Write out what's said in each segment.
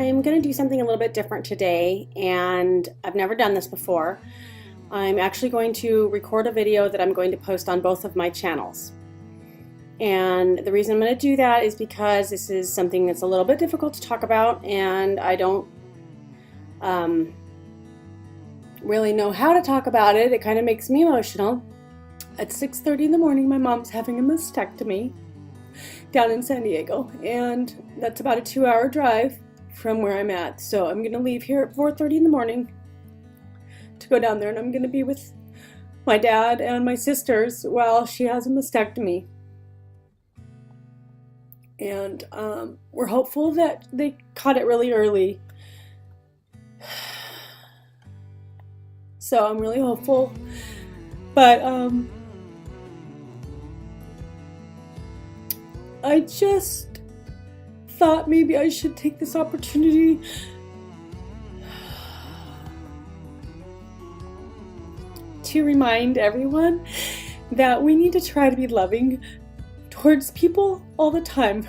I'm going to do something a little bit different today, and I've never done this before. I'm actually going to record a video that I'm going to post on both of my channels. And the reason I'm going to do that is because this is something that's a little bit difficult to talk about, and I don't really know how to talk about it. It kind of makes me emotional. At 6:30 in the morning, my mom's having a mastectomy down in San Diego, and that's about a 2-hour drive from where I'm at. So I'm going to leave here at 4:30 in the morning to go down there, and I'm going to be with my dad and my sisters while she has a mastectomy. And we're hopeful that they caught it really early. So I'm really hopeful. But I just thought maybe I should take this opportunity to remind everyone that we need to try to be loving towards people all the time.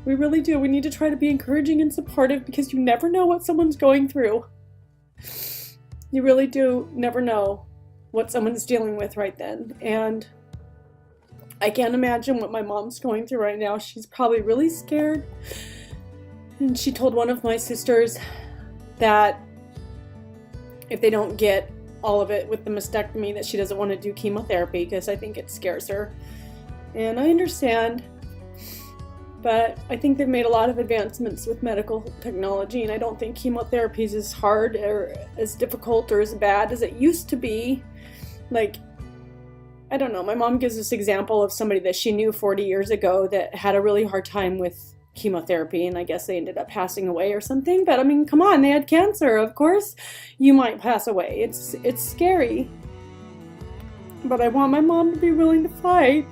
We really do. We need to try to be encouraging and supportive, because you never know what someone's going through. You really do never know what someone's dealing with right then. And I can't imagine what my mom's going through right now. She's probably really scared. And she told one of my sisters that if they don't get all of it with the mastectomy, that she doesn't want to do chemotherapy, because I think it scares her. And I understand, but I think they've made a lot of advancements with medical technology, and I don't think chemotherapy is as hard or as difficult or as bad as it used to be. Like, I don't know, my mom gives this example of somebody that she knew 40 years ago that had a really hard time with chemotherapy, and I guess they ended up passing away or something. But I mean, come on, they had cancer. Of course you might pass away. It's scary. But I want my mom to be willing to fight.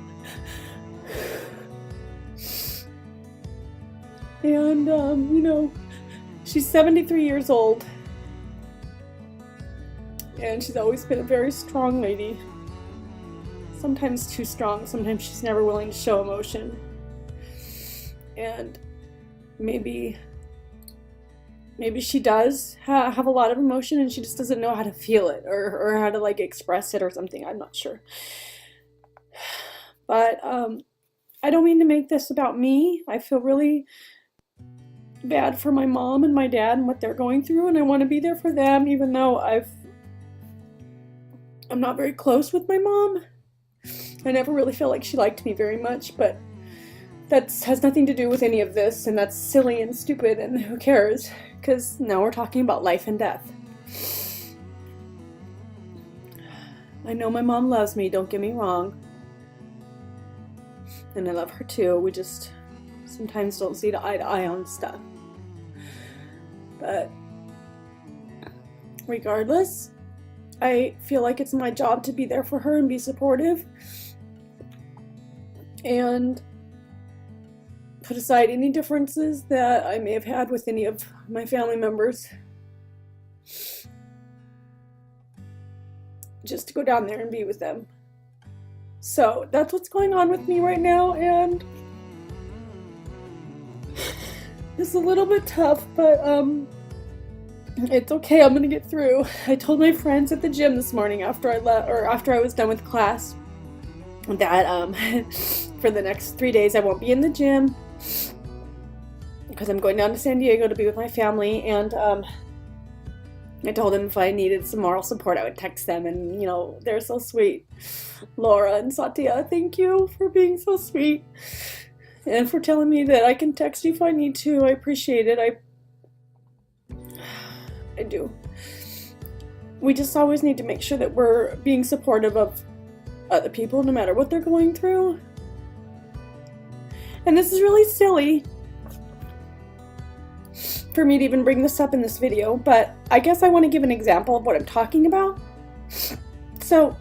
And, you know, she's 73 years old. And she's always been a very strong lady. Sometimes too strong. Sometimes she's never willing to show emotion. And maybe she does have a lot of emotion, and she just doesn't know how to feel it or how to, like, express it or something. I'm not sure. But I don't mean to make this about me. I feel really bad for my mom and my dad and what they're going through, and I want to be there for them, even though I'm not very close with my mom. I never really felt like she liked me very much, but that has nothing to do with any of this, and that's silly and stupid, and who cares, because now we're talking about life and death. I know my mom loves me, don't get me wrong, and I love her too. We just sometimes don't see eye to eye on stuff. But regardless, I feel like it's my job to be there for her and be supportive, and put aside any differences that I may have had with any of my family members, just to go down there and be with them. So that's what's going on with me right now, and it's a little bit tough, but it's okay. I'm gonna get through. I told my friends at the gym this morning after I was done with class that for the next 3 days I won't be in the gym because I'm going down to San Diego to be with my family, and I told them if I needed some moral support I would text them, and you know, they're so sweet. Laura and Satia, thank you for being so sweet and for telling me that I can text you if I need to. I appreciate it. I do. We just always need to make sure that we're being supportive of other people, no matter what they're going through. And this is really silly for me to even bring this up in this video, but I guess I want to give an example of what I'm talking about. So,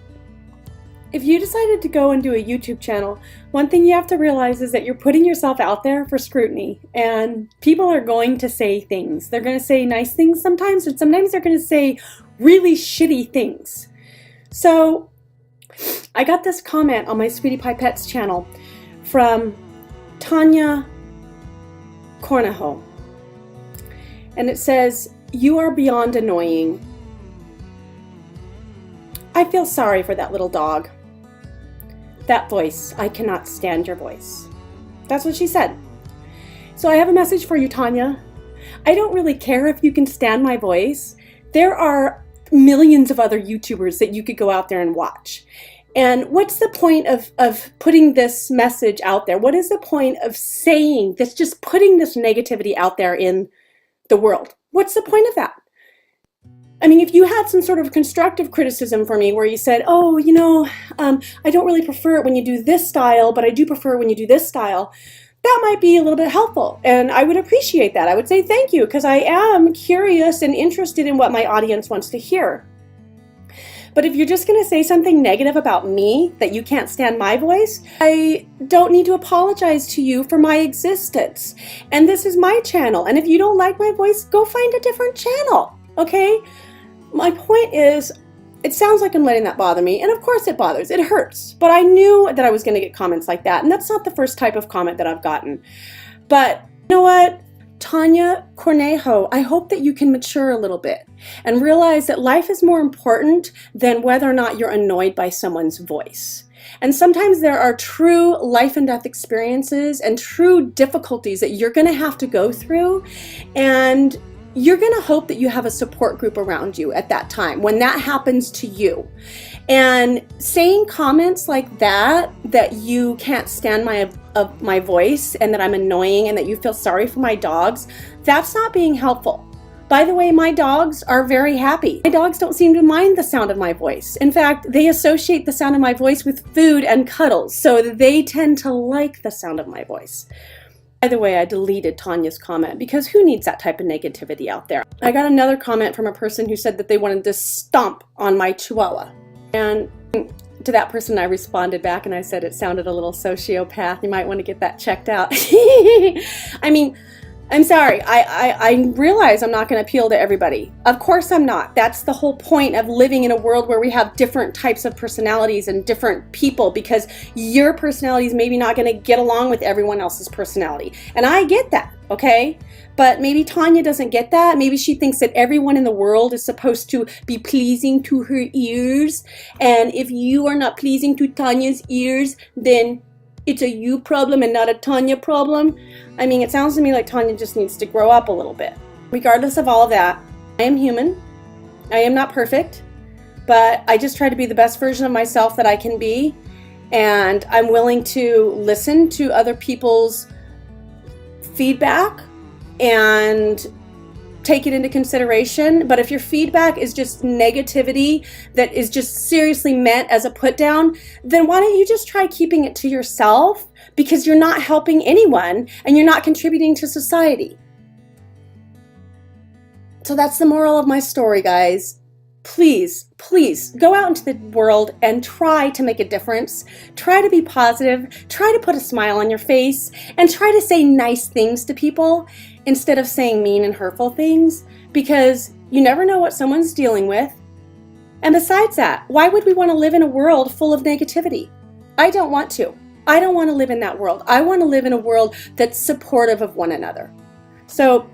if you decided to go and do a YouTube channel, one thing you have to realize is that you're putting yourself out there for scrutiny, and people are going to say things. They're going to say nice things sometimes, and sometimes they're going to say really shitty things. So I got this comment on my Sweetie Pie Pets channel from Tanya Cornejo. and it says, "You are beyond annoying." I feel sorry for that little dog. That voice, I cannot stand your voice. That's what she said. So I have a message for you, Tanya. I don't really care if you can stand my voice. There are millions of other YouTubers that you could go out there and watch. And what's the point of putting this message out there? What is the point of saying this, just putting this negativity out there in the world? What's the point of that? I mean, if you had some sort of constructive criticism for me where you said, oh, you know, I don't really prefer it when you do this style, but I do prefer it when you do this style, that might be a little bit helpful. And I would appreciate that. I would say thank you, because I am curious and interested in what my audience wants to hear. But if you're just going to say something negative about me, that you can't stand my voice, I don't need to apologize to you for my existence. And this is my channel. And if you don't like my voice, go find a different channel, okay? My point is, it sounds like I'm letting that bother me. And of course it bothers. It hurts. But I knew that I was going to get comments like that. And that's not the first type of comment that I've gotten. But you know what? Tanya Cornejo, I hope that you can mature a little bit and realize that life is more important than whether or not you're annoyed by someone's voice. And sometimes there are true life and death experiences and true difficulties that you're going to have to go through, and you're going to hope that you have a support group around you at that time when that happens to you. And saying comments like that you can't stand my voice and that I'm annoying and that you feel sorry for my dogs, that's not being helpful. By the way, my dogs are very happy. My dogs don't seem to mind the sound of my voice. In fact, they associate the sound of my voice with food and cuddles, so they tend to like the sound of my voice. By the way, I deleted Tanya's comment because who needs that type of negativity out there? I got another comment from a person who said that they wanted to stomp on my Chihuahua. And to that person, I responded back and I said it sounded a little sociopath. You might want to get that checked out. I mean, I'm sorry. I realize I'm not going to appeal to everybody. Of course I'm not. That's the whole point of living in a world where we have different types of personalities and different people, because your personality is maybe not going to get along with everyone else's personality. And I get that, okay? But maybe Tanya doesn't get that. Maybe she thinks that everyone in the world is supposed to be pleasing to her ears. And if you are not pleasing to Tanya's ears, then it's a you problem and not a Tanya problem. I mean, it sounds to me like Tanya just needs to grow up a little bit. Regardless of all of that, I am human. I am not perfect, but I just try to be the best version of myself that I can be. And I'm willing to listen to other people's feedback and take it into consideration. But if your feedback is just negativity that is just seriously meant as a put down, then why don't you just try keeping it to yourself, because you're not helping anyone and you're not contributing to society. So that's the moral of my story, guys. Please, please go out into the world and try to make a difference. Try to be positive. Try to put a smile on your face and try to say nice things to people instead of saying mean and hurtful things, because you never know what someone's dealing with. And besides that, why would we want to live in a world full of negativity? I don't want to. I don't want to live in that world. I want to live in a world that's supportive of one another. So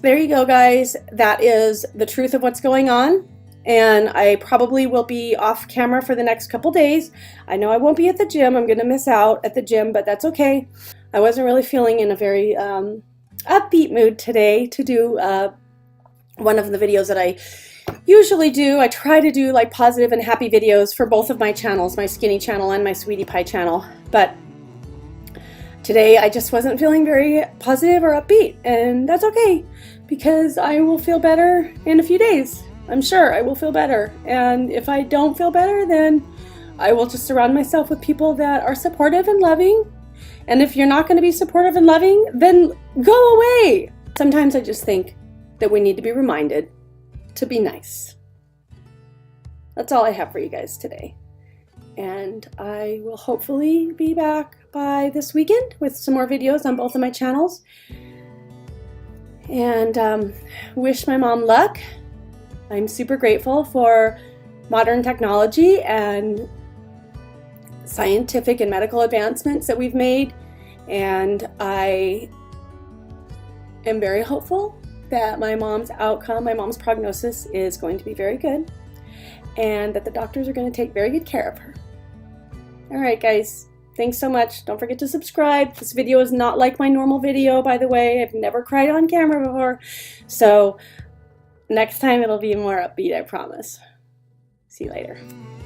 there you go, guys. That is the truth of what's going on. And I probably will be off camera for the next couple days. I know I won't be at the gym. I'm going to miss out at the gym, but that's okay. I wasn't really feeling in a very upbeat mood today to do one of the videos that I usually do. I try to do like positive and happy videos for both of my channels, my Skinny channel and my Sweetie Pie channel. But today I just wasn't feeling very positive or upbeat, and that's okay, because I will feel better in a few days. I'm sure I will feel better. And if I don't feel better, then I will just surround myself with people that are supportive and loving. And if you're not going to be supportive and loving, then go away. Sometimes I just think that we need to be reminded to be nice. That's all I have for you guys today. And I will hopefully be back by this weekend with some more videos on both of my channels. And wish my mom luck. I'm super grateful for modern technology and scientific and medical advancements that we've made, and I am very hopeful that my mom's outcome, my mom's prognosis is going to be very good, and that the doctors are going to take very good care of her. All right, guys. Thanks so much. Don't forget to subscribe. This video is not like my normal video, by the way. I've never cried on camera before. So next time it'll be more upbeat, I promise. See you later.